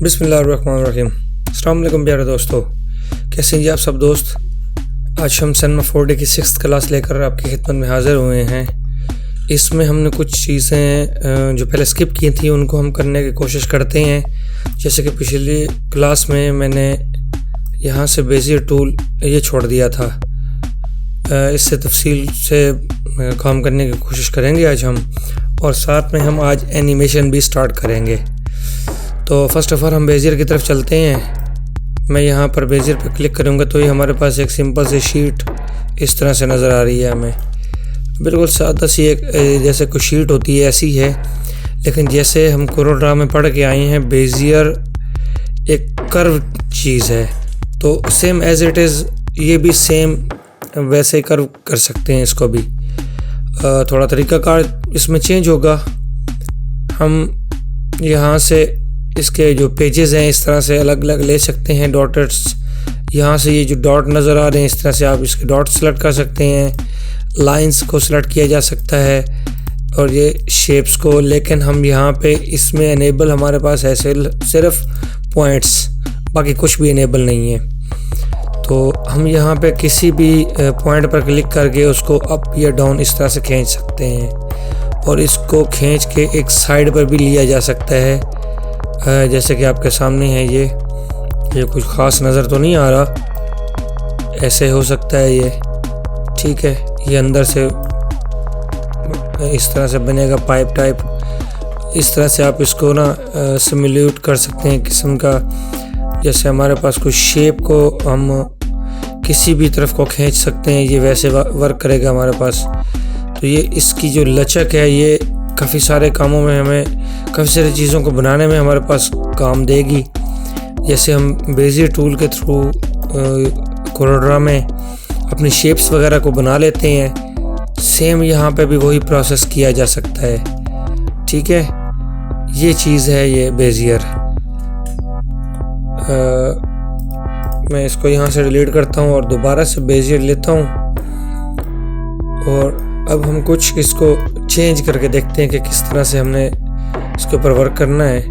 बिस्मिल्लाहिर्रहमानिर्रहीम। अस्सलाम वालेकुम प्यारे दोस्तों, कैसे हैं जी आप सब दोस्त। आज हम सनमा 4D की 6th क्लास लेकर आपकी खिदमत में हाज़िर हुए हैं। इसमें हमने कुछ चीज़ें जो पहले स्किप की थी उनको हम करने की कोशिश करते हैं। जैसे कि पिछली क्लास में मैंने यहाँ से बेजियर टूल ये छोड़ दिया था। इससे तफसील से काम करने की कोशिश करेंगे आज हम, और साथ में हम आज एनिमेशन भी स्टार्ट करेंगे। तो फर्स्ट ऑफ ऑल हम बेजियर की तरफ चलते हैं। मैं यहाँ पर बेजियर पर क्लिक करूँगा तो ये हमारे पास एक सिंपल सी शीट इस तरह से नज़र आ रही है। हमें बिल्कुल सादा सी एक जैसे कोई शीट होती है ऐसी है, लेकिन जैसे हम कोरोड्रा में पढ़ के आए हैं बेजियर एक कर्व चीज़ है, तो सेम एज इट इज़ ये भी सेम वैसे कर्व कर सकते हैं। इसको भी थोड़ा तरीक़ाकार इसमें चेंज होगा। हम यहाँ से इसके जो पेजेस हैं इस तरह से अलग अलग ले सकते हैं। डॉट्स यहाँ से ये जो डॉट नज़र आ रहे हैं इस तरह से आप इसके डॉट सेलेक्ट कर सकते हैं। लाइंस को सेलेक्ट किया जा सकता है और ये शेप्स को, लेकिन हम यहाँ पे इसमें इनेबल हमारे पास है सिर्फ पॉइंट्स, बाकी कुछ भी इनेबल नहीं है। तो हम यहाँ पे किसी भी पॉइंट पर क्लिक करके उसको अप या डाउन इस तरह से खींच सकते हैं, और इसको खींच के एक साइड पर भी लिया जा सकता है। जैसे कि आपके सामने है ये कुछ ख़ास नज़र तो नहीं आ रहा, ऐसे हो सकता है ये, ठीक है। ये अंदर से इस तरह से बनेगा पाइप टाइप। इस तरह से आप इसको ना सिमुलेट कर सकते हैं किस्म का। जैसे हमारे पास कुछ शेप को हम किसी भी तरफ को खींच सकते हैं, ये वैसे वर्क करेगा हमारे पास। तो ये इसकी जो लचक है ये काफ़ी सारे कामों में, हमें काफ़ी सारी चीज़ों को बनाने में हमारे पास काम देगी। जैसे हम बेजियर टूल के थ्रू कोरोड्रा में अपनी शेप्स वगैरह को बना लेते हैं, सेम यहाँ पे भी वही प्रोसेस किया जा सकता है, ठीक है। ये चीज़ है ये बेजियर। मैं इसको यहाँ से डिलीट करता हूँ और दोबारा से बेजियर लेता हूँ, और अब हम कुछ इसको चेंज करके देखते हैं कि किस तरह से हमने इसके ऊपर वर्क करना है।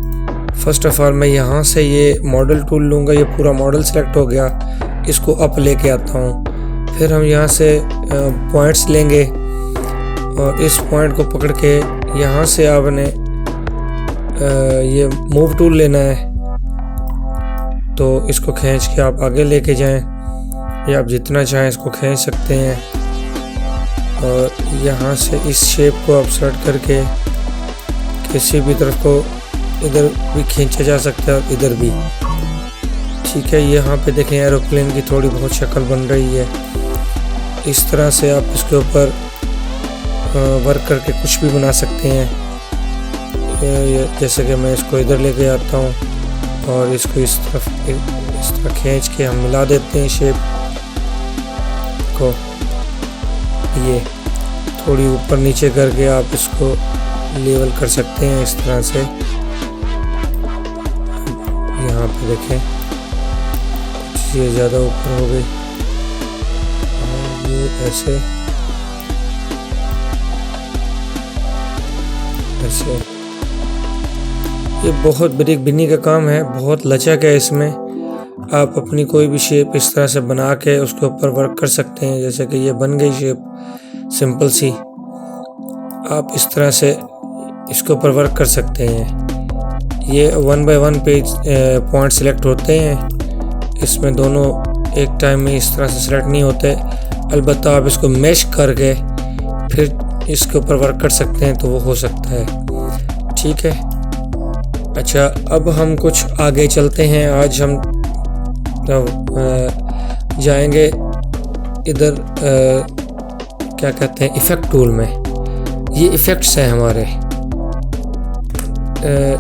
फर्स्ट ऑफ ऑल मैं यहाँ से ये मॉडल टूल लूँगा, ये पूरा मॉडल सेलेक्ट हो गया, इसको अप लेके आता हूँ। फिर हम यहाँ से पॉइंट्स लेंगे और इस पॉइंट को पकड़ के यहाँ से आपने ये मूव टूल लेना है, तो इसको खींच के आप आगे लेके जाएं, या आप जितना चाहें इसको खींच सकते हैं। और यहाँ से इस शेप को आप सेलेक्ट करके किसी भी तरफ को इधर भी खींचा जा सकता है और इधर भी, ठीक है। यहाँ पे देखें एरोप्लेन की थोड़ी बहुत शक्ल बन रही है। इस तरह से आप इसके ऊपर वर्क करके कुछ भी बना सकते हैं। जैसे कि मैं इसको इधर लेके आता हूँ और इसको इस तरह खींच के हम मिला देते हैं शेप को। ये थोड़ी ऊपर नीचे करके आप इसको लेवल कर सकते हैं इस तरह से। यहाँ पे देखें ये ज़्यादा ऊपर हो गई, और ये ऐसे ये बहुत बारीक बिनी का काम है, बहुत लचक है इसमें। आप अपनी कोई भी शेप इस तरह से बना के उसके ऊपर वर्क कर सकते हैं। जैसे कि ये बन गई शेप सिंपल सी, आप इस तरह से इसके ऊपर वर्क कर सकते हैं। ये 1 बाय 1 पेज पॉइंट सिलेक्ट होते हैं, इसमें दोनों एक टाइम में इस तरह से सिलेक्ट नहीं होते। अलबत्ता आप इसको मैश करके फिर इसके ऊपर वर्क कर सकते हैं तो वो हो सकता है, ठीक है। अच्छा, अब हम कुछ आगे चलते हैं। आज हम जाएंगे इधर क्या कहते हैं इफ़ेक्ट टूल में। ये इफ़ेक्ट्स हैं हमारे।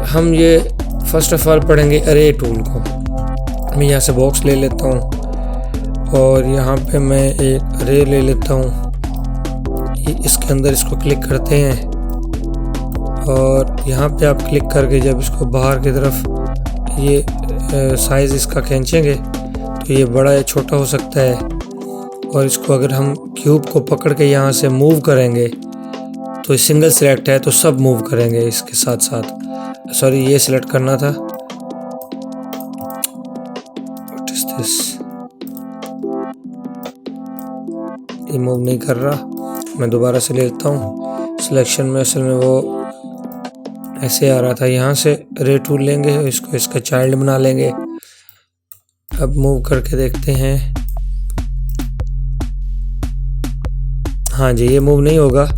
हम ये फर्स्ट ऑफ ऑल पढ़ेंगे अरे टूल को। मैं यहाँ से बॉक्स ले लेता हूँ और यहाँ पे मैं एक अरे ले लेता हूँ। इसके अंदर इसको क्लिक करते हैं और यहाँ पे आप क्लिक करके जब इसको बाहर की तरफ ये साइज़ इसका खींचेंगे तो ये बड़ा या छोटा हो सकता है। और इसको अगर हम क्यूब को पकड़ के यहाँ से मूव करेंगे तो सिंगल सिलेक्ट है तो सब मूव करेंगे इसके साथ साथ। सॉरी, ये सिलेक्ट करना था, दिस? ये मूव नहीं कर रहा। मैं दोबारा से ले लेता हूँ। सिलेक्शन में असल में वो ऐसे आ रहा था। यहाँ से रे टूल लेंगे, इसको इसका चाइल्ड बना लेंगे। अब मूव करके देखते हैं। हाँ जी, ये मूव नहीं होगा।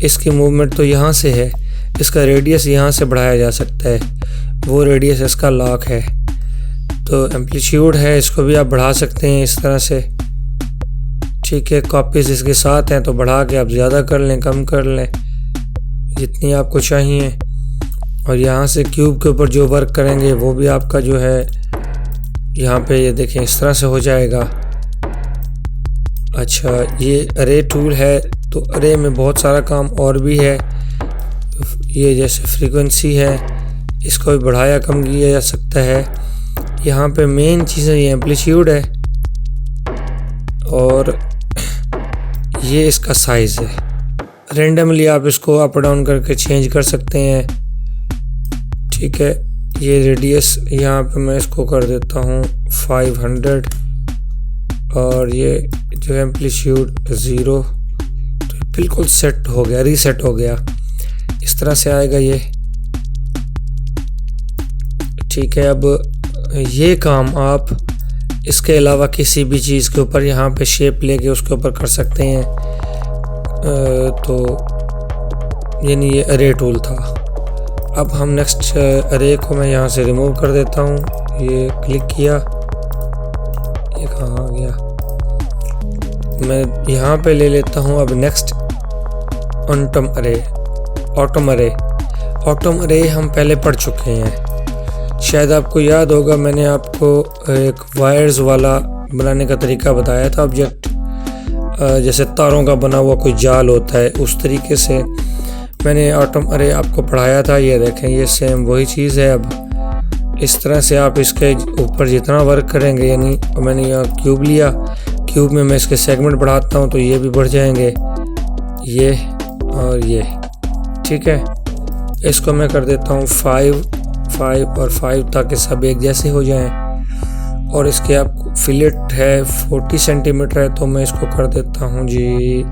इसकी मूवमेंट तो यहाँ से है, इसका रेडियस यहाँ से बढ़ाया जा सकता है, वो रेडियस इसका लॉक है। तो एम्पलीट्यूड है, इसको भी आप बढ़ा सकते हैं इस तरह से। ठीक है, कॉपीज इसके साथ हैं तो बढ़ा के आप ज़्यादा कर लें, कम कर लें, जितनी आपको चाहिए। और यहाँ से क्यूब के ऊपर जो वर्क करेंगे वो भी आपका जो है यहाँ पे ये देखें इस तरह से हो जाएगा। अच्छा, ये अरे टूल है तो अरे में बहुत सारा काम और भी है। ये जैसे फ्रीक्वेंसी है, इसको भी बढ़ाया कम किया जा सकता है। यहाँ पे मेन चीज़ें ये एम्पलीट्यूड है और ये इसका साइज़ है। रेंडमली आप इसको अप डाउन करके चेंज कर सकते हैं। ठीक है, ये रेडियस यहाँ पे मैं इसको कर देता हूँ 500 और ये जो एम्पलीट्यूड 0। तो बिल्कुल सेट हो गया, रीसेट हो गया। इस तरह से आएगा ये। ठीक है, अब ये काम आप इसके अलावा किसी भी चीज़ के ऊपर यहाँ पे शेप लेके उसके ऊपर कर सकते हैं। तो यानी ये अरे टूल था। अब हम नेक्स्ट अरे को मैं यहाँ से रिमूव कर देता हूँ। ये क्लिक किया, ये कहाँ आ गया? मैं यहाँ पे ले लेता हूँ अब नेक्स्ट ऑटम अरे। ऑटम अरे हम पहले पढ़ चुके हैं, शायद आपको याद होगा। मैंने आपको एक वायर्स वाला बनाने का तरीका बताया था। ऑब्जेक्ट जैसे तारों का बना हुआ कोई जाल होता है, उस तरीके से मैंने ऑटम अरे आपको पढ़ाया था। ये देखें, ये सेम वही चीज़ है। अब इस तरह से आप इसके ऊपर जितना वर्क करेंगे, यानी मैंने यहाँ क्यूब लिया, क्यूब में मैं इसके सेगमेंट बढ़ाता हूँ तो ये भी बढ़ जाएंगे, ये और ये। ठीक है, इसको मैं कर देता हूँ 5 और 5 ताकि सब एक जैसे हो जाएं। और इसके आप फिलेट है 40 सेंटीमीटर है तो मैं इसको कर देता हूँ जी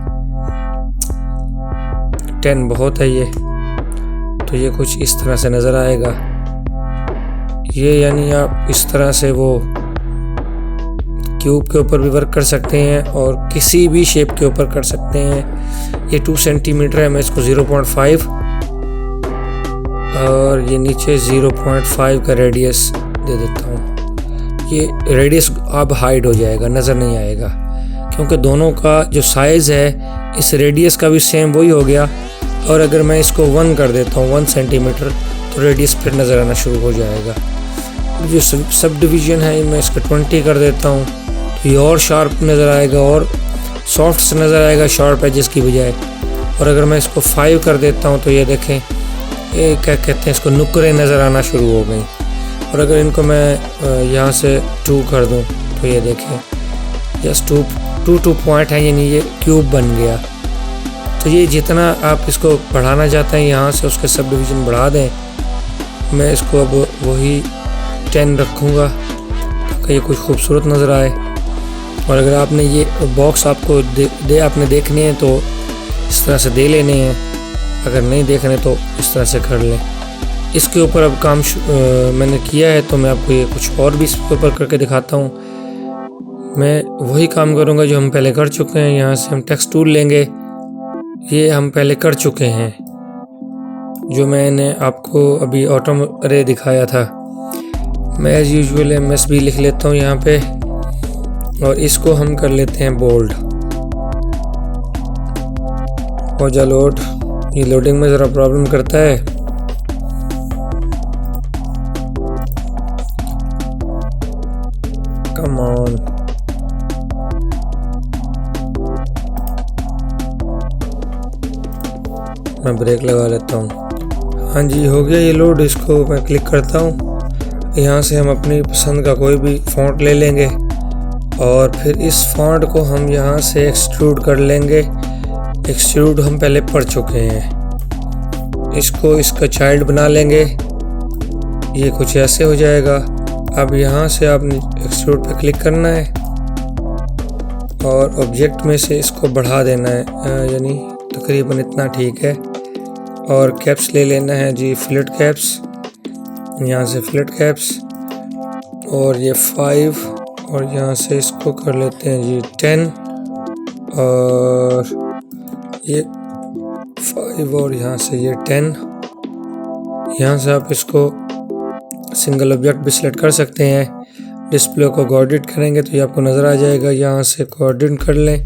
10, बहुत है ये। तो ये कुछ इस तरह से नज़र आएगा। ये यानी आप इस तरह से वो क्यूब के ऊपर भी वर्क कर सकते हैं और किसी भी शेप के ऊपर कर सकते हैं। ये 2 सेंटीमीटर है, मैं इसको 0.5 और ये नीचे 0.5 का रेडियस दे देता हूँ। ये रेडियस अब हाइड हो जाएगा, नज़र नहीं आएगा, क्योंकि दोनों का जो साइज़ है इस रेडियस का भी सेम वही हो गया। और अगर मैं इसको 1 कर देता हूँ 1 सेंटीमीटर तो रेडियस फिर नज़र आना शुरू हो जाएगा। जो सब डिवीज़न है मैं इसका 20 कर देता हूँ तो ये और शार्प नज़र आएगा और सॉफ्ट से नज़र आएगा शार्प एजेस की बजाय। और अगर मैं इसको 5 कर देता हूँ तो ये देखें, ये क्या कहते हैं, इसको नुकरें नज़र आना शुरू हो गई। और अगर इनको मैं यहाँ से 2 कर दूँ तो ये देखें जस्ट 2 पॉइंट है, यानी ये क्यूब बन गया। तो ये जितना आप इसको बढ़ाना चाहते हैं यहाँ से उसके सब डिवीज़न बढ़ा दें। मैं इसको अब वही 10 रखूँगा ताकि ये कुछ खूबसूरत नज़र आए। और अगर आपने ये बॉक्स आपको आपने देखने हैं तो इस तरह से दे लेने हैं, अगर नहीं देखने तो इस तरह से कर लें। इसके ऊपर अब काम मैंने किया है तो मैं आपको ये कुछ और भी इसके ऊपर करके दिखाता हूँ। मैं वही काम करूँगा जो हम पहले कर चुके हैं। यहाँ से हम टेक्स्ट टूल लेंगे, ये हम पहले कर चुके हैं, जो मैंने आपको अभी ऑटम अरे दिखाया था। मैं एज़ यूजुअल MSB लिख लेता हूँ यहाँ पे और इसको हम कर लेते हैं बोल्ड। हो जा लोड, ये लोडिंग में ज़रा प्रॉब्लम करता है। कम ऑन, मैं ब्रेक लगा लेता हूँ। हाँ जी, हो गया ये लोड। इसको मैं क्लिक करता हूँ। यहाँ से हम अपनी पसंद का कोई भी फ़ॉन्ट ले लेंगे और फिर इस फ़ॉन्ट को हम यहाँ से एक्सट्रूड कर लेंगे। एक्सट्रूड हम पहले पढ़ चुके हैं। इसको इसका चाइल्ड बना लेंगे, ये कुछ ऐसे हो जाएगा। अब यहाँ से आपने एक्सट्रूड पे क्लिक करना है और ऑब्जेक्ट में से इसको बढ़ा देना है, यानी तकरीबन इतना ठीक है। और कैप्स ले लेना है जी, फिलेट कैप्स, यहाँ से फिलेट कैप्स और ये 5 और यहाँ से इसको कर लेते हैं जी 10 और ये 5 और यहाँ से ये 10। यहाँ से आप इसको सिंगल ऑब्जेक्ट भी सिलेक्ट कर सकते हैं। डिस्प्ले को कोऑर्डिनेट करेंगे तो ये आपको नज़र आ जाएगा। यहाँ से कोऑर्डिनेट कर लें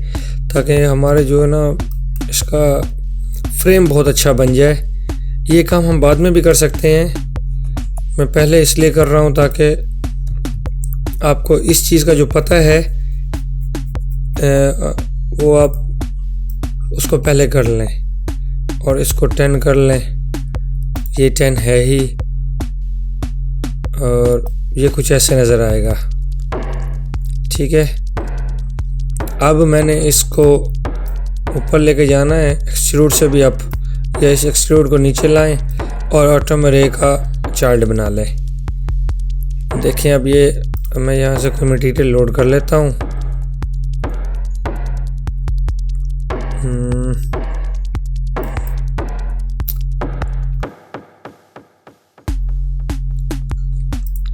ताकि हमारे जो है ना इसका फ्रेम बहुत अच्छा बन जाए। ये काम हम बाद में भी कर सकते हैं, मैं पहले इसलिए कर रहा हूँ ताकि आपको इस चीज़ का जो पता है वो आप उसको पहले कर लें। और इसको 10 कर लें, ये 10 है ही, और ये कुछ ऐसे नज़र आएगा। ठीक है, अब मैंने इसको ऊपर लेके जाना है। एक्सट्रूड से भी आप या इस एक्सट्रूड को नीचे लाएं और ऑटो रे का चार्ट बना लें। देखें, अब ये मैं यहाँ से कोई मटेरियल लोड कर लेता हूँ।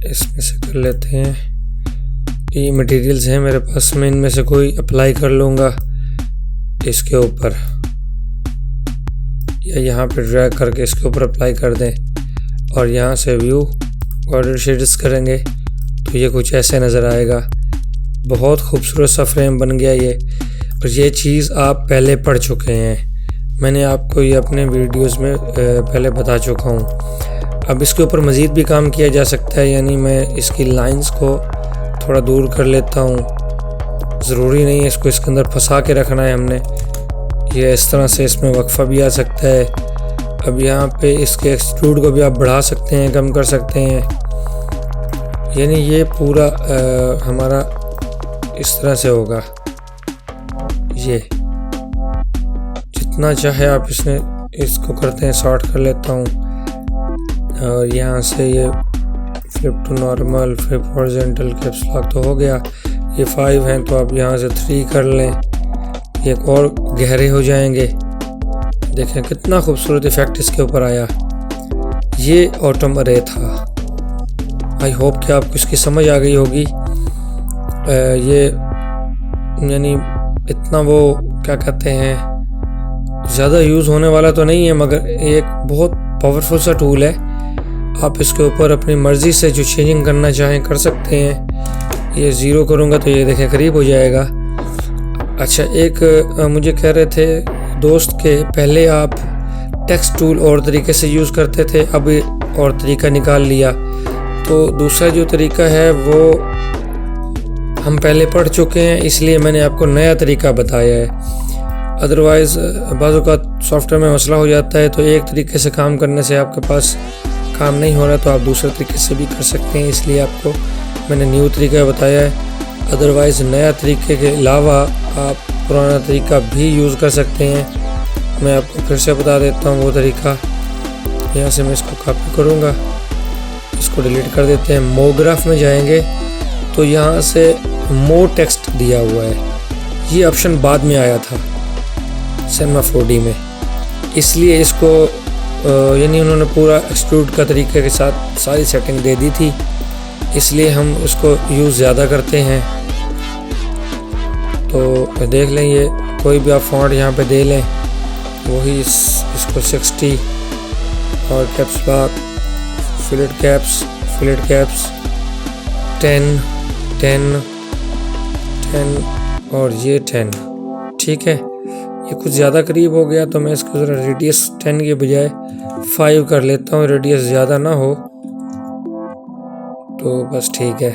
इसमें से कर लेते हैं, ये मटेरियल्स हैं मेरे पास, मैं इनमें से कोई अप्लाई कर लूँगा इसके ऊपर, या यहाँ पे ड्रैग करके इसके ऊपर अप्लाई कर दें और यहाँ से व्यू बॉर्डर शेड्स करेंगे तो ये कुछ ऐसे नज़र आएगा। बहुत खूबसूरत सा फ्रेम बन गया ये। और ये चीज़ आप पहले पढ़ चुके हैं, मैंने आपको ये अपने वीडियोस में पहले बता चुका हूँ। अब इसके ऊपर मज़ीद भी काम किया जा सकता है, यानी मैं इसकी लाइंस को थोड़ा दूर कर लेता हूँ। ज़रूरी नहीं है इसको इसके अंदर फंसा के रखना है हमने, ये इस तरह से इसमें वक्फा भी आ सकता है। अब यहाँ पे इसके एक्सट्रूड को भी आप बढ़ा सकते हैं, कम कर सकते हैं, यानी ये पूरा हमारा इस तरह से होगा। ये जितना चाहे आप इसको करते हैं, शॉर्ट कर लेता हूँ। और यहाँ से ये flip to normal, flip horizontal, caps lock तो हो गया। ये 5 हैं तो आप यहाँ से 3 कर लें, ये और गहरे हो जाएंगे। देखें कितना खूबसूरत इफेक्ट इसके ऊपर आया। ये ऑटम अरे था। आई होप कि आपको इसकी समझ आ गई होगी। ये यानी इतना वो क्या कहते हैं, ज़्यादा यूज़ होने वाला तो नहीं है, मगर एक बहुत पावरफुल सा टूल है। आप इसके ऊपर अपनी मर्ज़ी से जो चेंजिंग करना चाहें कर सकते हैं। ये 0 करूँगा तो ये देखें करीब हो जाएगा। अच्छा, एक मुझे कह रहे थे दोस्त के पहले आप टेक्स्ट टूल और तरीके से यूज़ करते थे, अब और तरीका निकाल लिया। तो दूसरा जो तरीका है वो हम पहले पढ़ चुके हैं, इसलिए मैंने आपको नया तरीका बताया है। अदरवाइज़ बाज़ों का सॉफ्टवेयर में मसला हो जाता है, तो एक तरीके से काम करने से आपके पास काम नहीं हो रहा तो आप दूसरे तरीके से भी कर सकते हैं, इसलिए आपको मैंने न्यू तरीका बताया है। अदरवाइज़ नया तरीके के अलावा आप पुराना तरीका भी यूज़ कर सकते हैं। मैं आपको फिर से बता देता हूँ वो तरीका। यहाँ से मैं इसको कॉपी करूँगा, इसको डिलीट कर देते हैं। मोग्राफ में जाएंगे तो यहाँ से मो टेक्स्ट दिया हुआ है, ये ऑप्शन बाद में आया था सिनेमा 4D में, इसलिए इसको यानी उन्होंने पूरा एक्सट्रूड का तरीके के साथ सारी सेटिंग दे दी थी, इसलिए हम उसको यूज़ ज़्यादा करते हैं। तो देख लें, ये कोई भी आप फॉन्ट यहाँ पे दे लें, वही इसको 60 और कैप्स लॉक, फिलेट कैप्स 10 और ये 10। ठीक है, ये कुछ ज़्यादा करीब हो गया तो मैं इसको ज़रा रेडियस 10 के बजाय 5 कर लेता हूँ, रेडियस ज़्यादा ना हो तो बस ठीक है।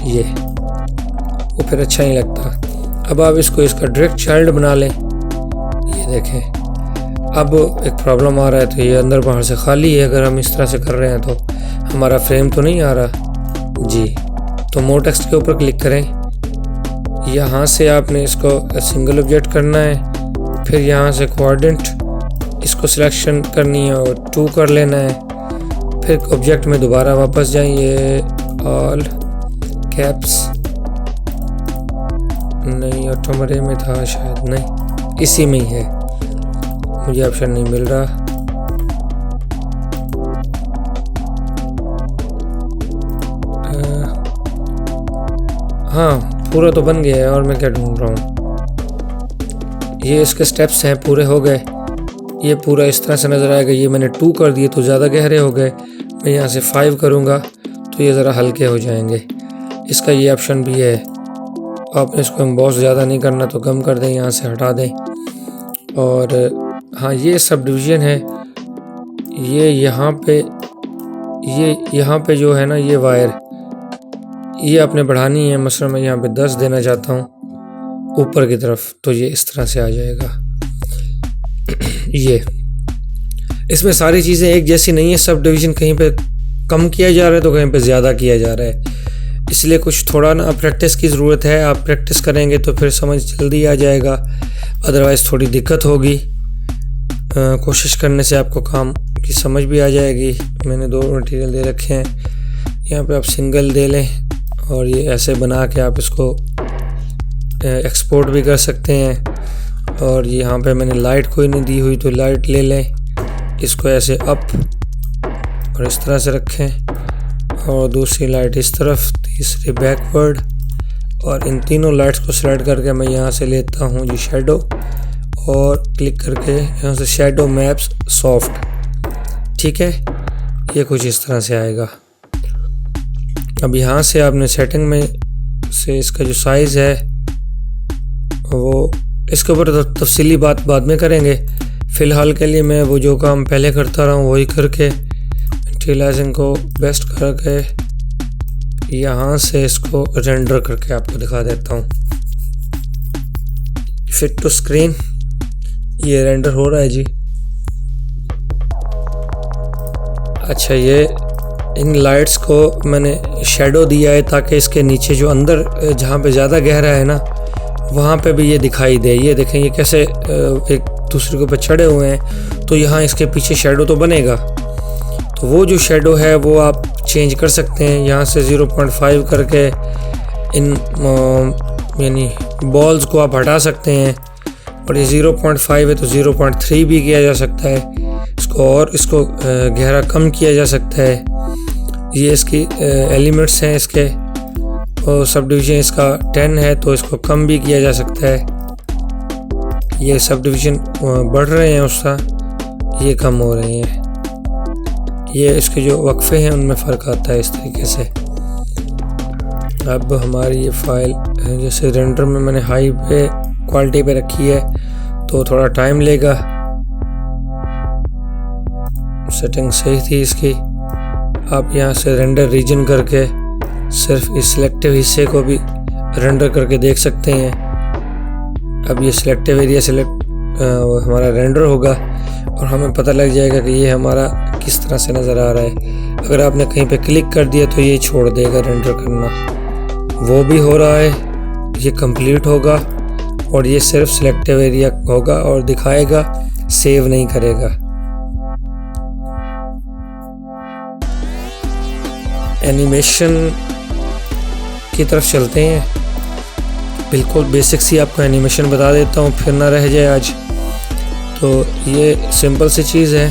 ये वो फिर अच्छा नहीं लगता। अब आप इसको इसका डायरेक्ट चाइल्ड बना लें। ये देखें, अब एक प्रॉब्लम आ रहा है, तो ये अंदर बाहर से खाली है। अगर हम इस तरह से कर रहे हैं तो हमारा फ्रेम तो नहीं आ रहा जी। तो मो टेक्स्ट के ऊपर क्लिक करें, यहाँ से आपने इसको सिंगल ऑब्जेक्ट करना है, फिर यहाँ से कोऑर्डिनेट इसको सिलेक्शन करनी है और 2 कर लेना है, फिर ऑब्जेक्ट में दोबारा वापस जाइए, ऑल कैप्स, नहीं ऑटोमरे में था शायद, नहीं इसी में ही है, मुझे ऑप्शन नहीं मिल रहा। हाँ पूरा तो बन गया है, और मैं क्या ढूंढ रहा हूँ। ये इसके स्टेप्स हैं, पूरे हो गए। ये पूरा इस तरह से नज़र आएगा। ये मैंने 2 कर दिए तो ज़्यादा गहरे हो गए। मैं यहाँ से 5 करूँगा तो ये ज़रा हल्के हो जाएंगे। इसका ये ऑप्शन भी है। आपने इसको एम्बॉस ज़्यादा नहीं करना तो कम कर दें, यहाँ से हटा दें। और हाँ ये सब डिवीज़न है। ये यहाँ पे जो है ना, ये वायर ये आपने बढ़ानी है। मसलन मैं यहाँ पे 10 देना चाहता हूँ ऊपर की तरफ, तो ये इस तरह से आ जाएगा। ये इसमें सारी चीज़ें एक जैसी नहीं है, सब डिवीज़न कहीं पे कम किया जा रहा है तो कहीं पे ज़्यादा किया जा रहा है। इसलिए कुछ थोड़ा ना प्रैक्टिस की ज़रूरत है। आप प्रैक्टिस करेंगे तो फिर समझ जल्दी आ जाएगा, अदरवाइज़ थोड़ी दिक्कत होगी। कोशिश करने से आपको काम की समझ भी आ जाएगी। मैंने 2 मटेरियल दे रखे हैं, यहाँ पे आप सिंगल दे लें और ये ऐसे बना के आप इसको एक्सपोर्ट भी कर सकते हैं। और यहाँ पे मैंने लाइट कोई नहीं दी हुई तो लाइट ले लें, इसको ऐसे अप और इस तरह से रखें, और दूसरी लाइट इस तरफ, तीसरी बैकवर्ड। और इन तीनों लाइट्स को सेलेक्ट करके मैं यहाँ से लेता हूँ जी शेडो, और क्लिक करके यहाँ से शेडो मैप्स सॉफ्ट। ठीक है, ये कुछ इस तरह से आएगा। अब यहाँ से आपने सेटिंग में से इसका जो साइज़ है वो, इसके ऊपर तफसीली बात बाद में करेंगे। फ़िलहाल के लिए मैं वो जो काम पहले करता रहा हूँ वही करके मटेरियलाइजिंग को बेस्ट करके यहाँ से इसको रेंडर करके आपको दिखा देता हूँ। फिट टू स्क्रीन, ये रेंडर हो रहा है जी। अच्छा, ये इन लाइट्स को मैंने शेडो दिया है ताकि इसके नीचे जो अंदर जहाँ पे ज़्यादा गहरा है ना वहाँ पे भी ये दिखाई दे। ये देखें ये कैसे एक दूसरे के ऊपर चढ़े हुए हैं, तो यहाँ इसके पीछे शेडो तो बनेगा। तो वो जो शेडो है वो आप चेंज कर सकते हैं। यहाँ से 0.5 करके इन यानी बॉल्स को आप हटा सकते हैं, और ये 0.5 है तो 0.3 भी किया जा सकता है इसको, और इसको गहरा कम किया जा सकता है। ये इसकी एलिमेंट्स हैं इसके, और सब डिवीज़न इसका 10 है तो इसको कम भी किया जा सकता है। ये सब डिवीज़न बढ़ रहे हैं उसका, ये कम हो रहे हैं। ये इसके जो वक्फे हैं उनमें फ़र्क आता है इस तरीके से। अब हमारी ये फाइल जैसे रेंडर में मैंने हाई पे क्वालिटी पे रखी है तो थोड़ा टाइम लेगा। सेटिंग सही थी इसकी। आप यहाँ से रेंडर रीजन करके सिर्फ इस सिलेक्टिव हिस्से को भी रेंडर करके देख सकते हैं। अब ये सिलेक्टिव एरिया हमारा रेंडर होगा और हमें पता लग जाएगा कि ये हमारा किस तरह से नज़र आ रहा है। अगर आपने कहीं पे क्लिक कर दिया तो ये छोड़ देगा रेंडर करना, वो भी हो रहा है। ये कंप्लीट होगा और ये सिर्फ सिलेक्टिव एरिया होगा और दिखाएगा, सेव नहीं करेगा। एनिमेशन की तरफ चलते हैं। बिल्कुल बेसिक सी आपको एनिमेशन बता देता हूँ, फिर ना रह जाए आज। तो ये सिंपल सी चीज़ है,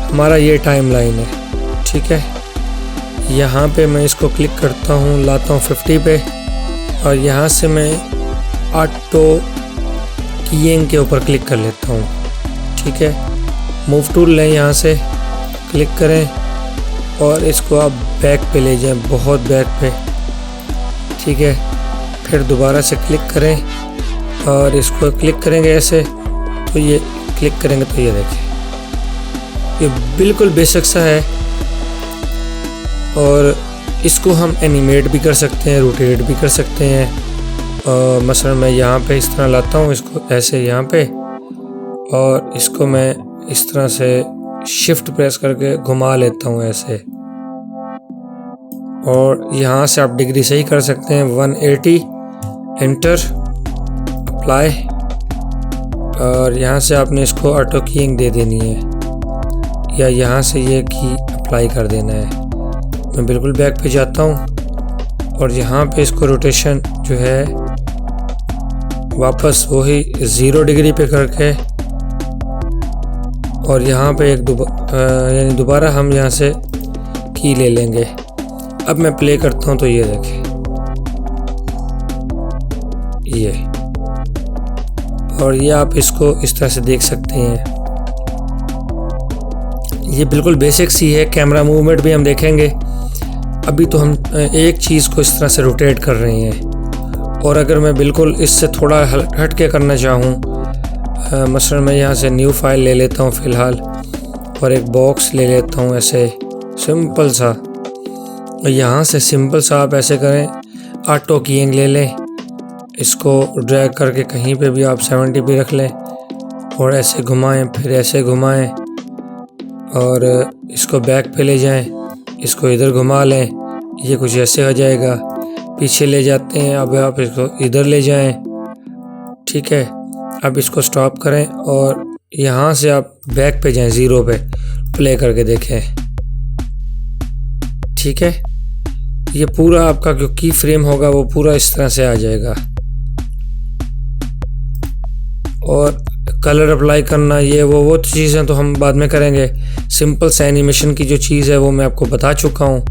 हमारा ये टाइमलाइन है, ठीक है। यहाँ पे मैं इसको क्लिक करता हूँ, लाता हूँ 50 पे, और यहाँ से मैं ऑटो कीइंग के ऊपर क्लिक कर लेता हूँ, ठीक है। मूव टूल लें, यहाँ से क्लिक करें और इसको आप बैक पे ले जाएं, बहुत बैक पे, ठीक है। फिर दोबारा से क्लिक करें और इसको क्लिक करेंगे ऐसे, तो ये क्लिक करेंगे तो ये देखें, ये बिल्कुल बेसिक सा है। और इसको हम एनिमेट भी कर सकते हैं, रोटेट भी कर सकते हैं। मसलन मैं यहाँ पे इस तरह लाता हूँ इसको ऐसे यहाँ पे, और इसको मैं इस तरह से शिफ्ट प्रेस करके घुमा लेता हूँ ऐसे, और यहाँ से आप डिग्री सही कर सकते हैं 180, एंटर, अप्लाई, और यहाँ से आपने इसको ऑटो कीइंग दे देनी है, या यहाँ से ये की अप्लाई कर देना है। मैं बिल्कुल बैक पे जाता हूँ और यहाँ पे इसको रोटेशन जो है वापस वही 0 डिग्री पे करके और यहाँ पे यानी दोबारा हम यहाँ से की ले लेंगे। अब मैं प्ले करता हूँ तो ये देखें, ये और ये आप इसको इस तरह से देख सकते हैं। ये बिल्कुल बेसिक सी है। कैमरा मूवमेंट भी हम देखेंगे। अभी तो हम एक चीज़ को इस तरह से रोटेट कर रहे हैं और अगर मैं बिल्कुल इससे थोड़ा हट के करना चाहूँ, मसलन मैं यहाँ से न्यू फाइल ले लेता हूँ फ़िलहाल और एक बॉक्स ले लेता हूँ ऐसे सिंपल सा। और यहाँ से सिंपल सा आप ऐसे करें, ऑटो कीइंग ले लें, इसको ड्रैग करके कहीं पे भी आप 70 पे रख लें और ऐसे घुमाएं, फिर ऐसे घुमाएं और इसको बैक पे ले जाएं, इसको इधर घुमा लें, ये कुछ ऐसे हो जाएगा। पीछे ले जाते हैं, अब आप इसको इधर ले जाएं, ठीक है। अब इसको स्टॉप करें और यहाँ से आप बैक पे जाएं, 0 पे प्ले करके देखें, ठीक है। ये पूरा आपका जो की फ्रेम होगा वो पूरा इस तरह से आ जाएगा। और कलर अप्लाई करना, ये वो चीज़ें तो हम बाद में करेंगे। सिंपल से एनिमेशन की जो चीज़ है वो मैं आपको बता चुका हूँ।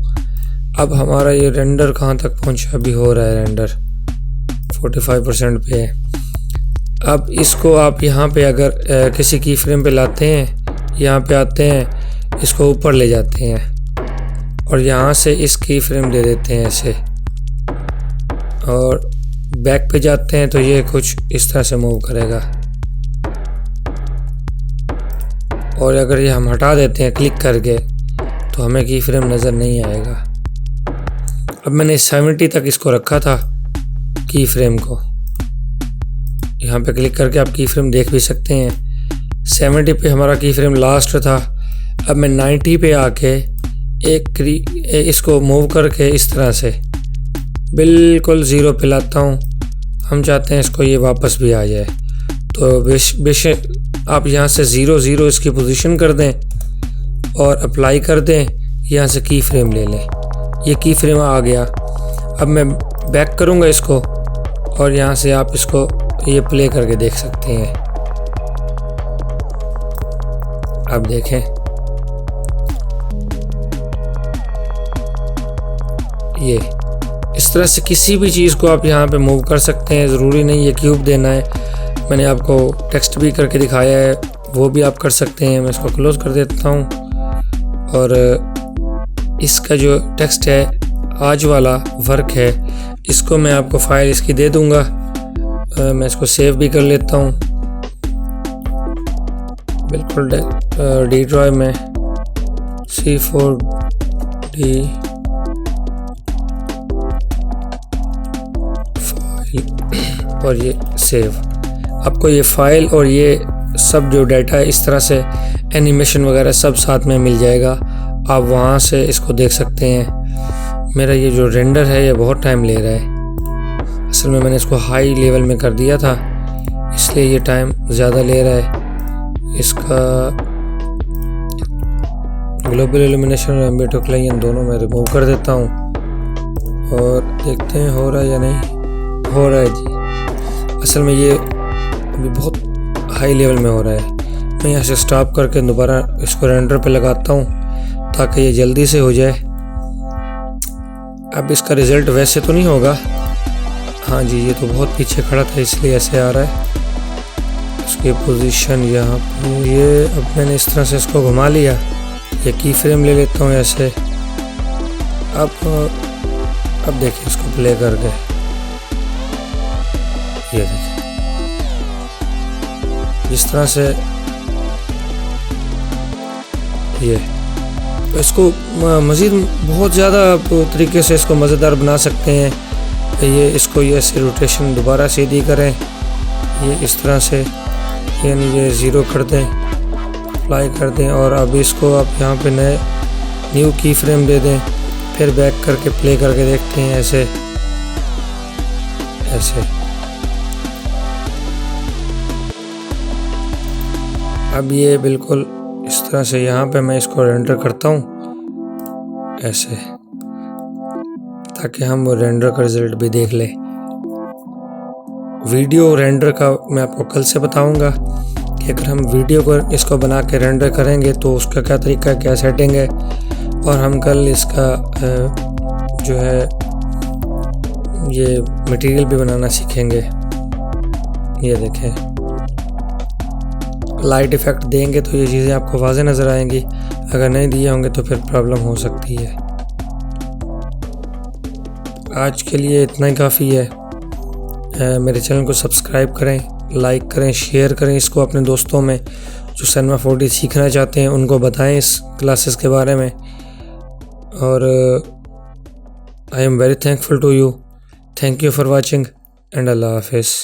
अब हमारा ये रेंडर कहाँ तक पहुँचा, अभी हो रहा है रेंडर 45% पे है। अब इसको आप यहाँ पे अगर किसी की फ्रेम पे लाते हैं, यहाँ पे आते हैं, इसको ऊपर ले जाते हैं और यहाँ से इस की फ्रेम दे देते हैं ऐसे और बैक पे जाते हैं तो ये कुछ इस तरह से मूव करेगा। और अगर ये हम हटा देते हैं क्लिक करके तो हमें की फ्रेम नज़र नहीं आएगा। अब मैंने 70 तक इसको रखा था की फ्रेम को, यहाँ पे क्लिक करके आप की फ्रेम देख भी सकते हैं। 70 पे हमारा की फ्रेम लास्ट था। अब मैं 90 पे आके इसको मूव करके इस तरह से बिल्कुल 0 पे लाता हूँ। हम चाहते हैं इसको ये वापस भी आ जाए, तो बेशक आप यहाँ से 0 0 इसकी पोजीशन कर दें और अप्लाई कर दें, यहाँ से की फ्रेम ले लें, ये की फ्रेम आ गया। अब मैं बैक करूँगा इसको और यहाँ से आप इसको ये प्ले करके देख सकते हैं। अब देखें, ये इस तरह से किसी भी चीज़ को आप यहाँ पे मूव कर सकते हैं। ज़रूरी नहीं ये क्यूब देना है। मैंने आपको टेक्स्ट भी करके दिखाया है, वो भी आप कर सकते हैं। मैं इसको क्लोज कर देता हूँ और इसका जो टेक्स्ट है, आज वाला वर्क है, इसको मैं आपको फाइल इसकी दे दूँगा। मैं इसको सेव भी कर लेता हूँ बिल्कुल डी ड्राइव में C4D फाइल और ये सेव। आपको ये फाइल और ये सब जो डाटा है इस तरह से एनिमेशन वगैरह सब साथ में मिल जाएगा। आप वहाँ से इसको देख सकते हैं। मेरा ये जो रेंडर है ये बहुत टाइम ले रहा है। असल में मैंने इसको हाई लेवल में कर दिया था, इसलिए ये टाइम ज़्यादा ले रहा है। इसका ग्लोबल इल्यूमिनेशन और एम्बिएंट ओक्लाइन दोनों मैं रिमूव कर देता हूँ और देखते हैं हो रहा है या नहीं। हो रहा है जी। असल में ये अभी बहुत हाई लेवल में हो रहा है। मैं यहाँ से स्टॉप करके दोबारा इसको रेंडर पे लगाता हूँ ताकि ये जल्दी से हो जाए। अब इसका रिज़ल्ट वैसे तो नहीं होगा, हाँ जी, ये तो बहुत पीछे खड़ा था इसलिए ऐसे आ रहा है। उसकी पोजीशन यहाँ पे ये, अब मैंने इस तरह से इसको घुमा लिया। ये की फ्रेम ले लेता हूँ ऐसे। अब देखिए इसको प्ले करके, ये देखिए जिस तरह से ये, तो इसको मज़ीद बहुत ज़्यादा तरीके से इसको मज़ेदार बना सकते हैं। ये इसको ये ऐसे रोटेशन दोबारा सीधी करें, ये इस तरह से, यानी ये 0 कर दें, अप्लाई कर दें और अब इसको आप यहाँ पे नए न्यू की फ्रेम दे दें, फिर बैक करके प्ले करके देखते हैं ऐसे ऐसे। अब ये बिल्कुल इस तरह से यहाँ पे मैं इसको रेंडर करता हूँ ऐसे, ताकि हम वो रेंडर का रिजल्ट भी देख लें। वीडियो रेंडर का मैं आपको कल से बताऊंगा कि अगर हम वीडियो को इसको बना के रेंडर करेंगे तो उसका क्या तरीका है, क्या सेटिंग है, और हम कल इसका जो है ये मटेरियल भी बनाना सीखेंगे। ये देखें, लाइट इफ़ेक्ट देंगे तो ये चीज़ें आपको वाज़ेह नज़र आएंगी, अगर नहीं दिए होंगे तो फिर प्रॉब्लम हो सकती है। आज के लिए इतना ही काफ़ी है। मेरे चैनल को सब्सक्राइब करें, लाइक करें, शेयर करें इसको अपने दोस्तों में जो सिनेमा 4D सीखना चाहते हैं, उनको बताएं इस क्लासेस के बारे में। और I am very thankful to you. Thank you for watching and अल्लाह हाफिज़।